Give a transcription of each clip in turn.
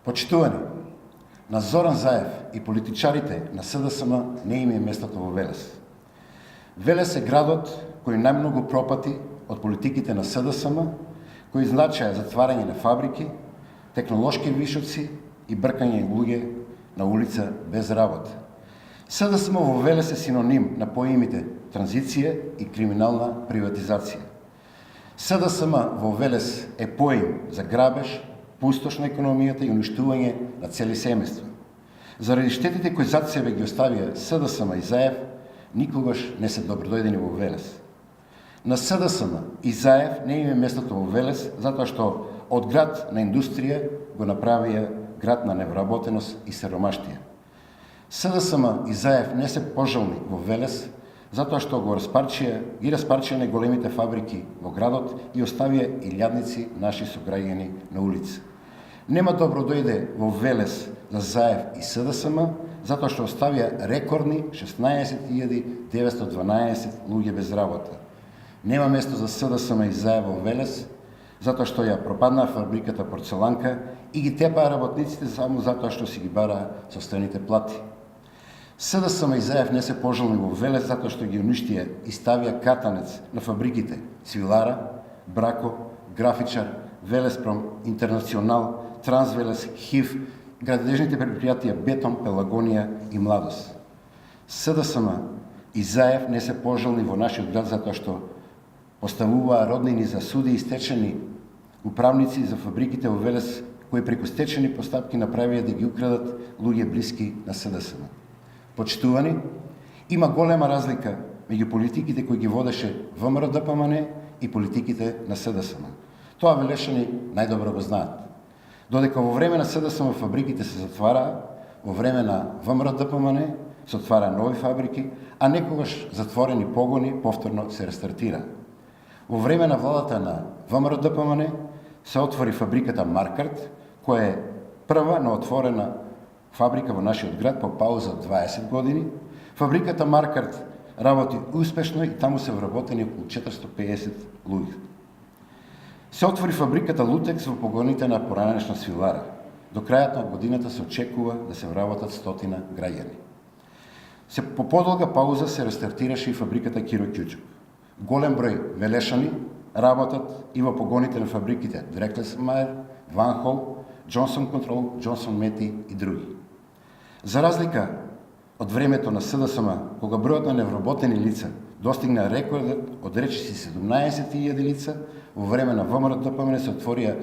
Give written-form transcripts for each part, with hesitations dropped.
Почитувани, на Зоран Заев и политичарите на СДСМ не им е местото во Велес. Велес е градот кој најмногу пропати од политиките на СДСМ, кои значеа затварање на фабрики, технолошки вишоци и бркање луѓе на улица без работа. СДСМ во Велес е синоним на поимите транзиција и криминална приватизација. СДСМ во Велес е поим за грабеж, пустош на економијата и уништување на цели семејства. Заради штетите кои зад себе ги оставија СДСМ и Заев, никогаш не се добродојдени во Велес. На СДСМ и Заев не име местото во Велес, затоа што од град на индустрија го направија град на невработеност и сиромаштија. СДСМ и Заев не се пожелни во Велес, затоа што ги распарчија големите фабрики во градот и оставија илјадници наши сограѓани на улица. Нема добродојде во Велес за Заев и СДСМ, затоа што оставија рекордни 16.912 луѓе без работа. Нема место за СДСМ и Заев во Велес, затоа што ја пропаднаа фабриката Порцеланка и ги тепаа работниците само затоа што си ги бараа состојните плати. СДСМ и Заев не се пожелни во Велес затоа што ги уништија и ставија катанец на фабриките Свилара, Брако, Графичар, Велеспром, Интернационал, Трансвелес, ХИВ, градежните предпријатија Бетон, Пелагонија и Младост. СДСМ и Заев не се пожелни во нашиот град затоа што поставуваа роднини за суди и стечени управници за фабриките во Велес, кои преку стечени постапки направија да ги украдат луѓе блиски на СДСМ. Почитувани, има голема разлика меѓу политиките кои ги водеше ВМРО-ДПМН и политиките на СДСМ. Тоа велешани најдобро го знаат. Додека во време на СДСМ фабриките се затвараа, во време на ВМРО-ДПМН се отвараа нови фабрики, а некогаш затворени погони повторно се рестартира. Во време на владата на ВМРО-ДПМН се отвори фабриката Маркарт, која е прва новоотворена фабрика во нашиот град по пауза од 20 години. Фабриката Маркарт работи успешно и таму се вработени околу 450 луѓе. Се отвори фабриката Лутекс во погоните на поранешна Свилара. До крајот на годината се очекува да се вработат 100 граѓани. По подолга пауза се рестартираше и фабриката Киро Кјучук. Голем број велешани работат и во погоните на фабриките Дреклесмајер, Ванхол, Джонсон Контрол, Джонсон Мети и други. За разлика од времето на СДСМ, кога бројот на невработени лица достигна рекордот од речиси 17.000 лица, во време на ВМРО-ДПМН се отворија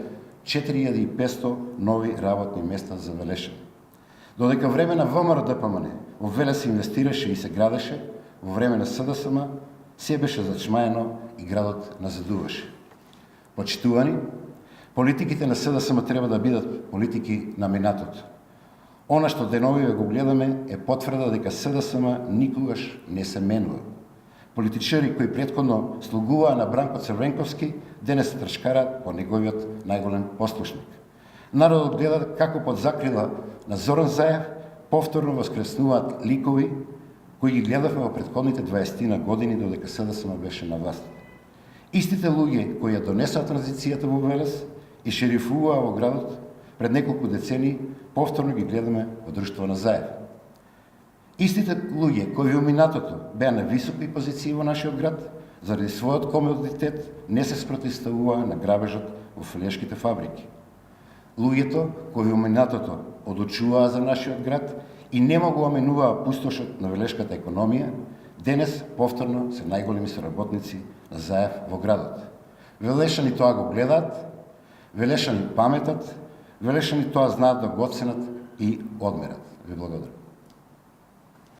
4.500 нови работни места за велешани. Додека време на ВМРО-ДПМН во Велес се инвестираше и се градеше, во време на СДСМ се беше зачмаено и градот назадуваше. Почитувани, политиките на СДСМ треба да бидат политики на минатото. Она што деновиве го гледаме е потврда дека СДСМ никогаш не се менува. Политичари кои претходно слугуваа на Бранко Црвенковски, денес се тршкараат по неговиот најголем послушник. Народот гледа како под закрила на Зоран Заев повторно воскреснуваат ликови кои ги гледавме во претходните 20 години додека СДСМ беше на власт. Истите луѓе кои ја донесоа транзицијата во Велес и шерифуваа во градот пред неколку децени, повторно ги гледаме во друштво на Заев. Истите луѓе кои во минатото беа на високи позиции во нашиот град, заради својот комодитет не се спротивставуваа на грабежот во филешките фабрики. Луѓето кои во минатото одучуваа за нашиот град и не могу оменуваа пустошот на велешката економија, денес повторно се најголеми соработници на Заев во градот. Велешани тоа го гледаат, велешани паметат, велешани тоа знаат да го оценат и одмерат. Ви благодарам.